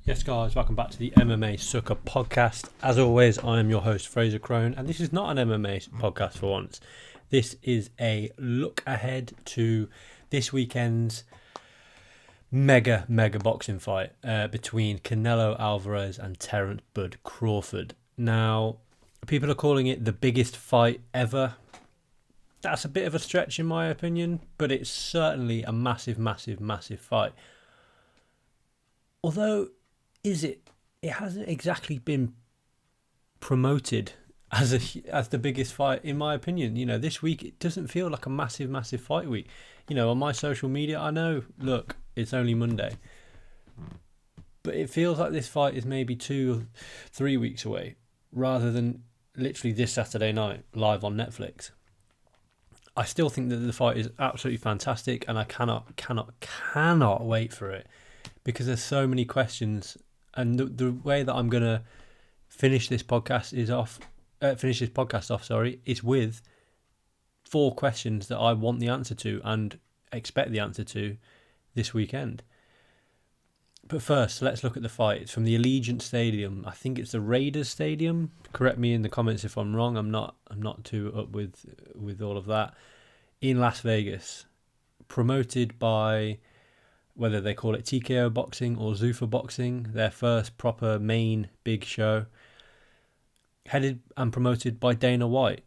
Yes, guys, welcome back to the MMA Sucker Podcast. As always, I am your host, Fraser Crone, and this is not an MMA podcast for once. This is a look ahead to this weekend's mega boxing fight between Canelo Alvarez and Terence Bud Crawford. Now, people are calling it the biggest fight ever. That's a bit of a stretch in my opinion, but it's certainly a massive fight. Although, it hasn't exactly been promoted as the biggest fight in my opinion. You know, this week it doesn't feel like a massive fight week. You know, on my social media, I know, look, it's only Monday, but it feels like this fight is maybe 2-3 weeks away, rather than literally this Saturday night live on Netflix. I still think that the fight is absolutely fantastic, and I cannot wait for it, because there's so many questions. And the way that I'm gonna finish this podcast off, is with 4 questions that I want the answer to and expect the answer to this weekend. But first, let's look at the fight. It's from the Allegiant Stadium. I think it's the Raiders Stadium. Correct me in the comments if I'm wrong. I'm not too up with all of that. In Las Vegas, promoted by, whether they call it TKO Boxing or Zuffa Boxing, their first proper main big show, headed and promoted by Dana White.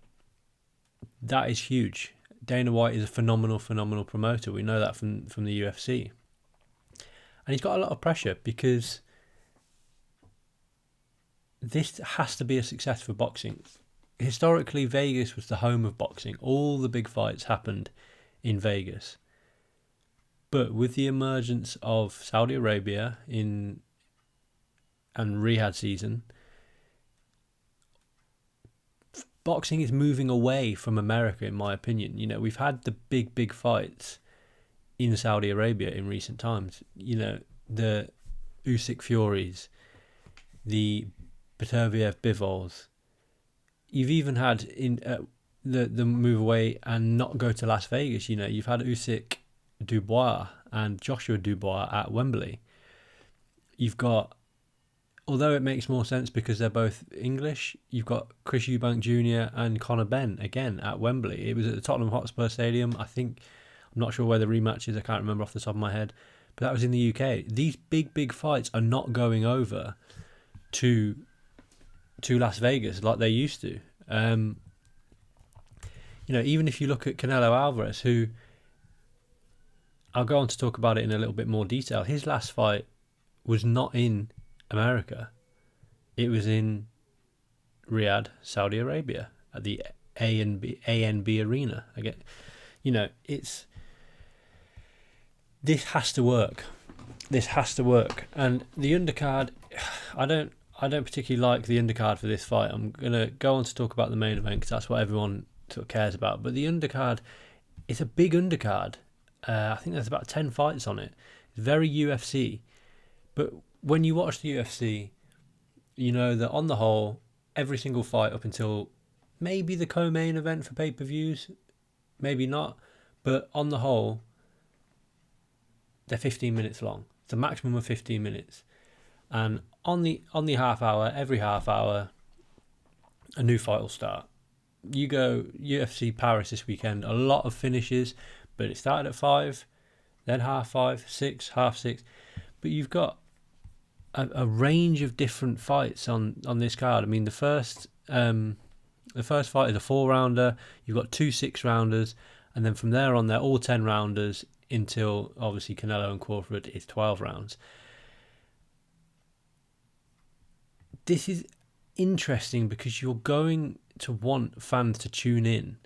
That is huge. Dana White is a phenomenal promoter. We know that from the UFC. And he's got a lot of pressure, because this has to be a success for boxing. Historically, Vegas was the home of boxing. All the big fights happened in Vegas. But with the emergence of Saudi Arabia and Riyadh season, boxing is moving away from America, in my opinion. You know, we've had the big fights in Saudi Arabia in recent times. You know, the Usyk Furies, the Beterbiev Bivols. You've even had the move away and not go to Las Vegas. You know, you've had Usyk Dubois and Joshua Dubois at Wembley. You've got, although it makes more sense because they're both English, you've got Chris Eubank Jr. and Conor Benn again at Wembley. It was at the Tottenham Hotspur Stadium. I'm not sure where the rematch is. I can't remember off the top of my head, but that was in the UK. These big fights are not going over to Las Vegas like they used to. You know, even if you look at Canelo Alvarez, who I'll go on to talk about it in a little bit more detail. His last fight was not in America. It was in Riyadh, Saudi Arabia, at the ANB Arena. Again, you know, this has to work. This has to work. And the undercard, I don't particularly like the undercard for this fight. I'm gonna go on to talk about the main event because that's what everyone sort of cares about. But the undercard, it's a big undercard. I think there's about 10 fights on it. It's very UFC. But when you watch the UFC, you know that on the whole, every single fight up until maybe the co-main event for pay-per-views, maybe not, but on the whole, they're 15 minutes long. It's a maximum of 15 minutes. And on the half hour, every half hour, a new fight will start. You go UFC Paris this weekend, a lot of finishes, but it started at 5, then 5:30, 6, 6:30. But you've got a range of different fights on this card. I mean, the first fight is a 4-rounder. You've got 2 6-rounders, and then from there on, they're all 10-rounders until obviously Canelo and Crawford is 12 rounds. This is interesting because you're going to want fans to tune in,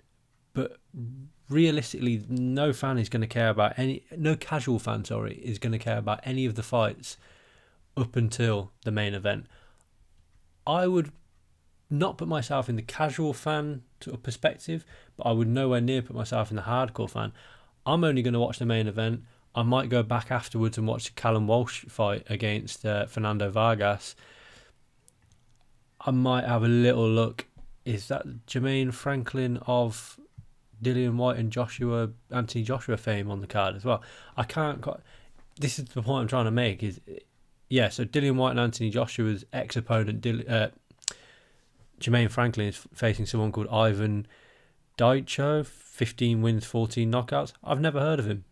but realistically, no casual fan is going to care about any of the fights up until the main event. I would not put myself in the casual fan sort of perspective, but I would nowhere near put myself in the hardcore fan. I'm only going to watch the main event. I might go back afterwards and watch the Callum Walsh fight against Fernando Vargas. I might have a little look. Is that Jermaine Franklin of Dillian White and Anthony Joshua fame on the card as well? I can't quite. This is the point I'm trying to make. Is Yeah, so Dillian White and Anthony Joshua's ex-opponent, Jermaine Franklin, is facing someone called Ivan Daicho, 15 wins, 14 knockouts. I've never heard of him.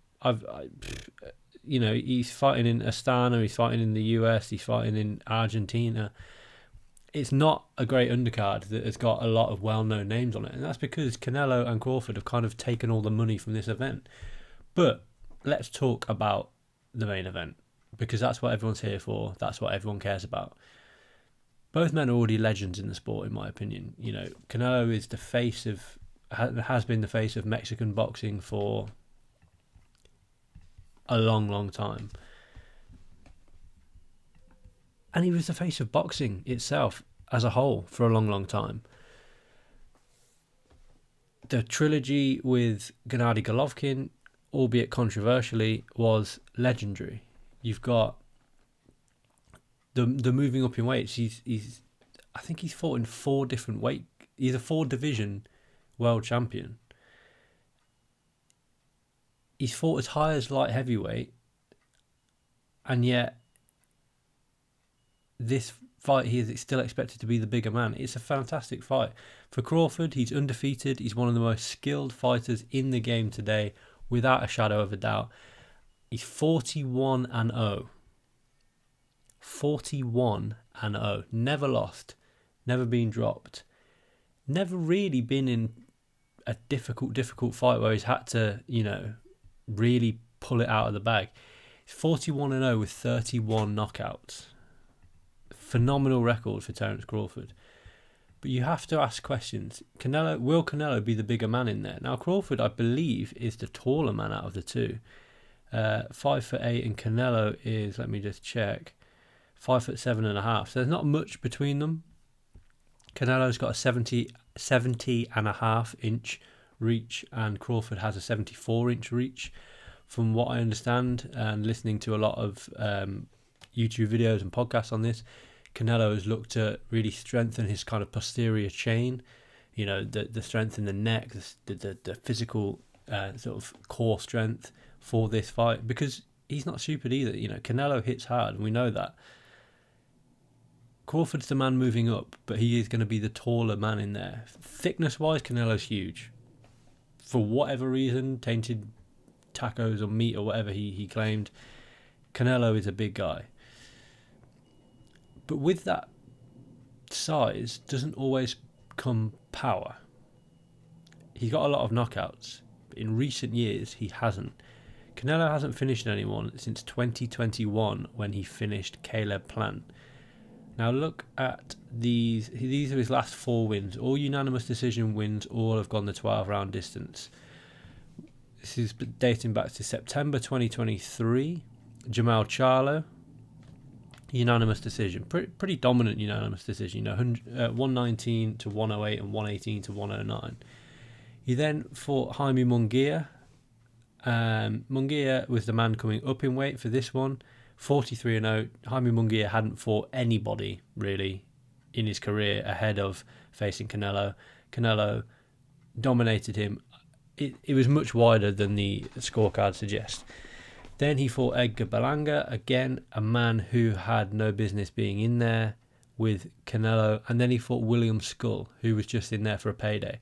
He's fighting in Astana, he's fighting in the US, he's fighting in Argentina. It's not a great undercard that has got a lot of well-known names on it, and that's because Canelo and Crawford have kind of taken all the money from this event. But let's talk about the main event, because that's what everyone's here for. That's what everyone cares about. Both men are already legends in the sport, in my opinion. Canelo is has been the face of Mexican boxing for a long, long time. And he was the face of boxing itself as a whole for a long, long time. The trilogy with Gennady Golovkin, albeit controversially, was legendary. You've got the moving up in weights. I think he's fought in 4 different weight. He's a 4-division world champion. He's fought as high as light heavyweight, and yet this fight he is still expected to be the bigger man. It's a fantastic fight. For Crawford, he's undefeated. He's one of the most skilled fighters in the game today, without a shadow of a doubt. He's 41-0. 41-0. Never lost. Never been dropped. Never really been in a difficult fight where he's had to, really pull it out of the bag. He's 41-0 with 31 knockouts. Phenomenal record for Terence Crawford. But you have to ask questions. Will Canelo be the bigger man in there? Now, Crawford, I believe, is the taller man out of the two. 5'8", and Canelo is, let me just check, 5'7.5". So there's not much between them. Canelo's got a 70.5 inch reach, and Crawford has a 74-inch reach. From what I understand, and listening to a lot of YouTube videos and podcasts on this, Canelo has looked to really strengthen his kind of posterior chain, the strength in the neck, the physical sort of core strength for this fight, because he's not stupid either. Canelo hits hard, and we know that. Crawford's the man moving up, but he is going to be the taller man in there. Thickness-wise, Canelo's huge. For whatever reason, tainted tacos or meat or whatever he claimed, Canelo is a big guy. But with that size doesn't always come power. He's got a lot of knockouts, but in recent years he hasn't. Canelo hasn't finished anyone since 2021 when he finished Caleb Plant. Now look at these. These are his last 4 wins. All unanimous decision wins. All have gone the 12-round distance. This is dating back to September 2023. Jamal Charlo, unanimous decision. Pretty dominant unanimous decision. 119 to 108 and 118 to 109. He then fought Jaime Munguia. Munguia was the man coming up in weight for this one. 43-0. Jaime Munguia hadn't fought anybody really in his career ahead of facing Canelo. Canelo dominated him. It was much wider than the scorecard suggests. Then he fought Edgar Berlanga, again a man who had no business being in there with Canelo. And then he fought William Skull, who was just in there for a payday.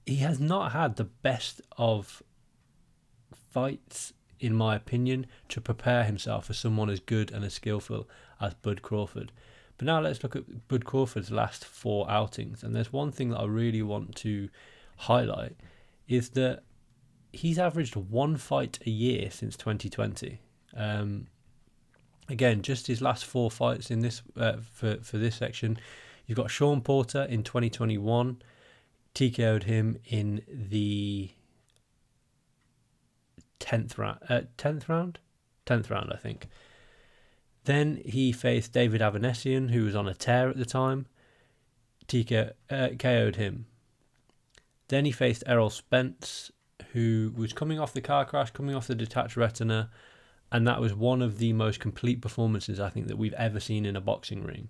He has not had the best of fights, in my opinion, to prepare himself for someone as good and as skillful as Bud Crawford. But now let's look at Bud Crawford's last 4 outings. And there's one thing that I really want to highlight, is that he's averaged 1 fight a year since 2020. Again, just his last 4 fights in this for this section. You've got Sean Porter in 2021. TKO'd him in the 10th round. 10th round, I think. Then he faced David Avanesian, who was on a tear at the time. KO'd him. Then he faced Errol Spence, who was coming off the car crash, coming off the detached retina, and that was one of the most complete performances I think that we've ever seen in a boxing ring,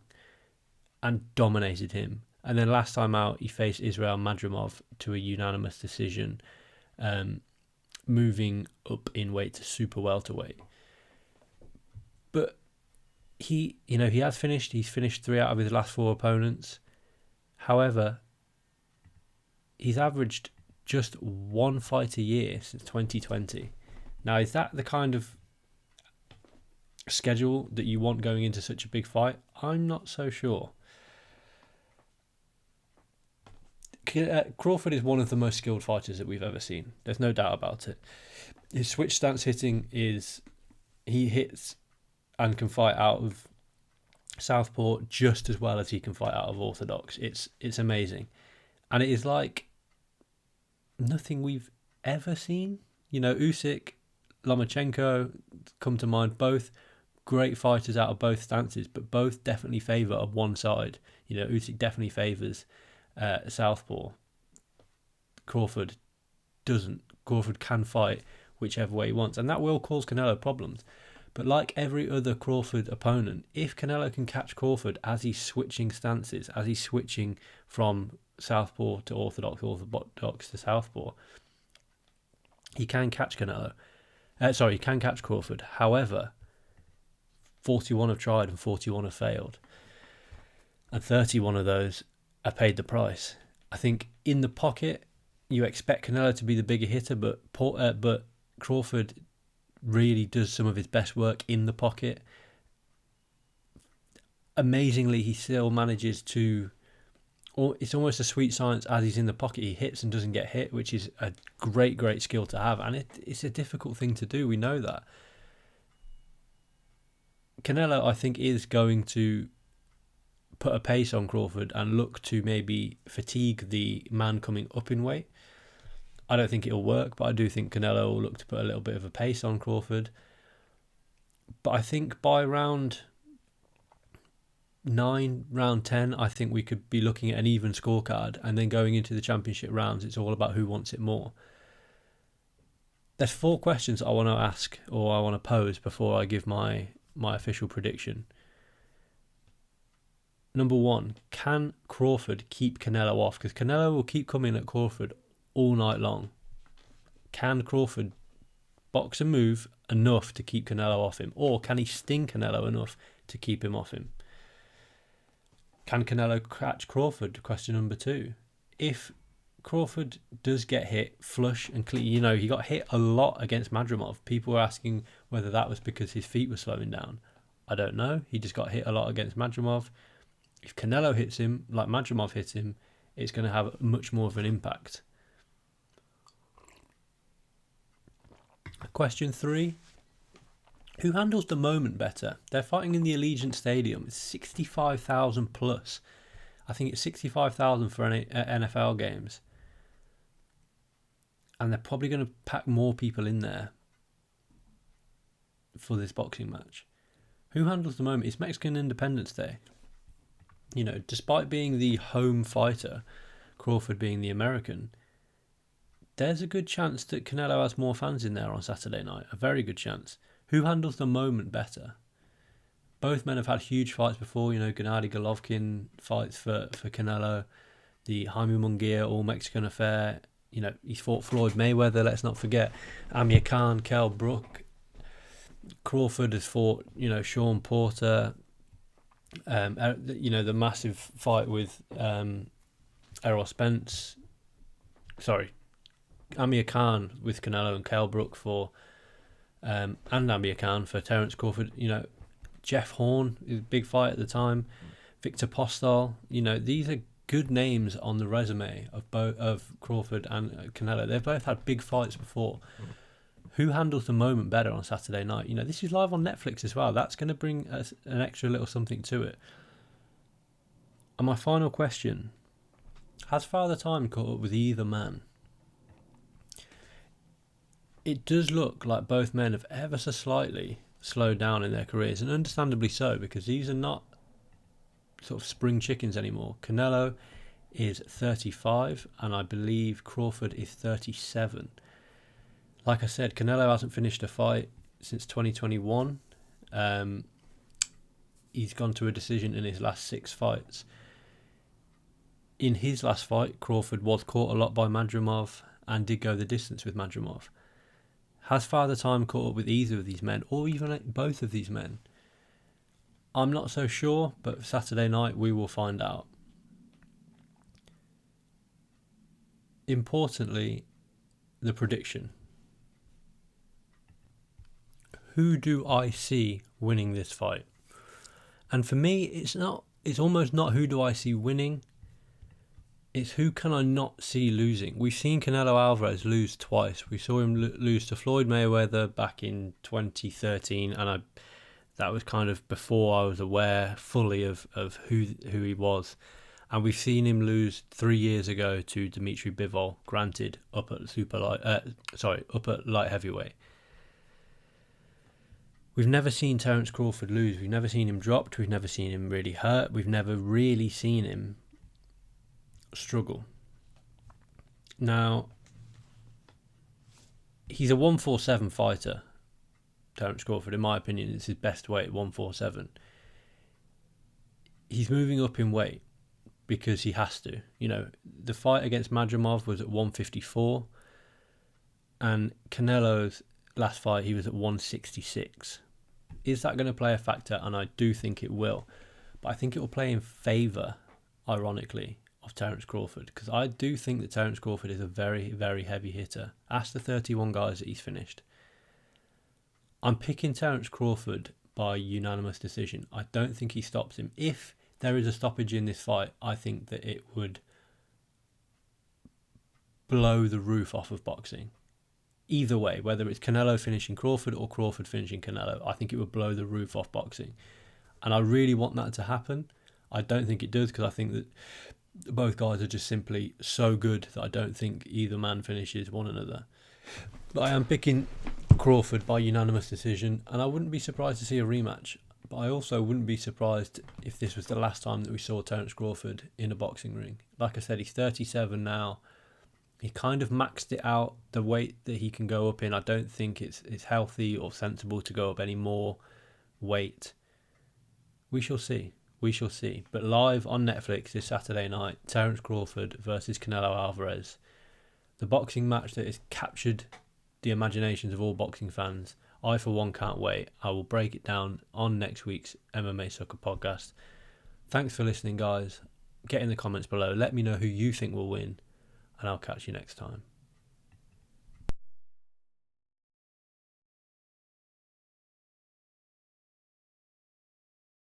and dominated him. And then last time out, he faced Israel Madrimov to a unanimous decision, moving up in weight to super welterweight. But he has finished. He's finished 3 out of his last 4 opponents. However, he's averaged just 1 fight a year since 2020. Now, is that the kind of schedule that you want going into such a big fight? I'm not so sure. Crawford is one of the most skilled fighters that we've ever seen. There's no doubt about it. His switch stance hitting he hits and can fight out of southpaw just as well as he can fight out of orthodox. It's amazing. And it is like nothing we've ever seen. Usyk, Lomachenko come to mind, both great fighters out of both stances, but both definitely favour of one side. Usyk definitely favours southpaw. Crawford doesn't. Crawford can fight whichever way he wants, and that will cause Canelo problems. But like every other Crawford opponent, if Canelo can catch Crawford as he's switching stances, as he's switching from southpaw to orthodox to southpaw, he can catch Canelo. He can catch Crawford. However, 41 have tried and 41 have failed, and 31 of those have paid the price. I think in the pocket, you expect Canelo to be the bigger hitter, but Crawford really does some of his best work in the pocket. Amazingly, he still manages to... It's almost a sweet science as he's in the pocket. He hits and doesn't get hit, which is a great skill to have. And it's a difficult thing to do. We know that. Canelo, I think, is going to put a pace on Crawford and look to maybe fatigue the man coming up in weight. I don't think it'll work, but I do think Canelo will look to put a little bit of a pace on Crawford. But I think by round 9, round 10, I think we could be looking at an even scorecard, and then going into the championship rounds, it's all about who wants it more. There's 4 questions I want to ask, or I want to pose, before I give my official prediction. Number 1, can Crawford keep Canelo off? Because Canelo will keep coming at Crawford all night long. Can Crawford box and move enough to keep Canelo off him? Or can he sting Canelo enough to keep him off him? Can Canelo catch Crawford? Question number 2. If Crawford does get hit flush and clean, he got hit a lot against Madrimov. People were asking whether that was because his feet were slowing down. I don't know. He just got hit a lot against Madrimov. If Canelo hits him like Madrimov hit him, it's going to have much more of an impact. Question 3. Who handles the moment better? They're fighting in the Allegiant Stadium. It's 65,000 plus. I think it's 65,000 for NFL games. And they're probably going to pack more people in there for this boxing match. Who handles the moment? It's Mexican Independence Day. Despite being the home fighter, Crawford being the American, there's a good chance that Canelo has more fans in there on Saturday night. A very good chance. Who handles the moment better? Both men have had huge fights before. Gennady Golovkin fights for Canelo. The Jaime Munguia all-Mexican affair. He's fought Floyd Mayweather, let's not forget. Amir Khan, Kell Brook. Crawford has fought, Sean Porter. The massive fight with Errol Spence. Amir Khan with Canelo and Kell Brook and Amir Khan for Terence Crawford. Jeff Horn is a big fight at the time. Victor Postol. These are good names on the resume of Crawford and Canelo. They've both had big fights before. Who handles the moment better on Saturday night? This is live on Netflix as well. That's going to bring us an extra little something to it. And my final question: has Father Time caught up with either man? It does look like both men have ever so slightly slowed down in their careers, and understandably so, because these are not sort of spring chickens anymore. Canelo is 35, and I believe Crawford is 37. Like I said, Canelo hasn't finished a fight since 2021. He's gone to a decision in his last 6 fights. In his last fight, Crawford was caught a lot by Madrimov and did go the distance with Madrimov. Has Father Time caught up with either of these men, or even both of these men? I'm not so sure, but Saturday night we will find out. Importantly, the prediction. Who do I see winning this fight? And for me, it's almost not who do I see winning. It's who can I not see losing. We've seen Canelo Alvarez lose twice. We saw him lose to Floyd Mayweather back in 2013, and that was kind of before I was aware fully of who he was. And we've seen him lose 3 years ago to Dimitri Bivol, granted up at light heavyweight. We've never seen Terence Crawford lose. We've never seen him dropped. We've never seen him really hurt. We've never really seen him struggle. Now, he's a 147 fighter. Terence Crawford, in my opinion, is his best weight, 147. He's moving up in weight because he has to. You know, the fight against Madrimov was at 154, and Canelo's last fight, he was at 166. Is that going to play a factor? And I do think it will. But I think it will play in favour, ironically, of Terence Crawford, because I do think that Terence Crawford is a very, very heavy hitter. Ask the 31 guys that he's finished. I'm picking Terence Crawford by unanimous decision. I don't think he stops him. If there is a stoppage in this fight, I think that it would blow the roof off of boxing. Either way, whether it's Canelo finishing Crawford or Crawford finishing Canelo, I think it would blow the roof off boxing. And I really want that to happen. I don't think it does, because I think that both guys are just simply so good that I don't think either man finishes one another. But I am picking Crawford by unanimous decision, and I wouldn't be surprised to see a rematch. But I also wouldn't be surprised if this was the last time that we saw Terence Crawford in a boxing ring. Like I said, he's 37 now. He kind of maxed it out, the weight that he can go up in. I don't think it's healthy or sensible to go up any more weight. We shall see. We shall see. But live on Netflix this Saturday night, Terence Crawford versus Canelo Alvarez. The boxing match that has captured the imaginations of all boxing fans. I, for one, can't wait. I will break it down on next week's MMA Sucker podcast. Thanks for listening, guys. Get in the comments below. Let me know who you think will win, and I'll catch you next time.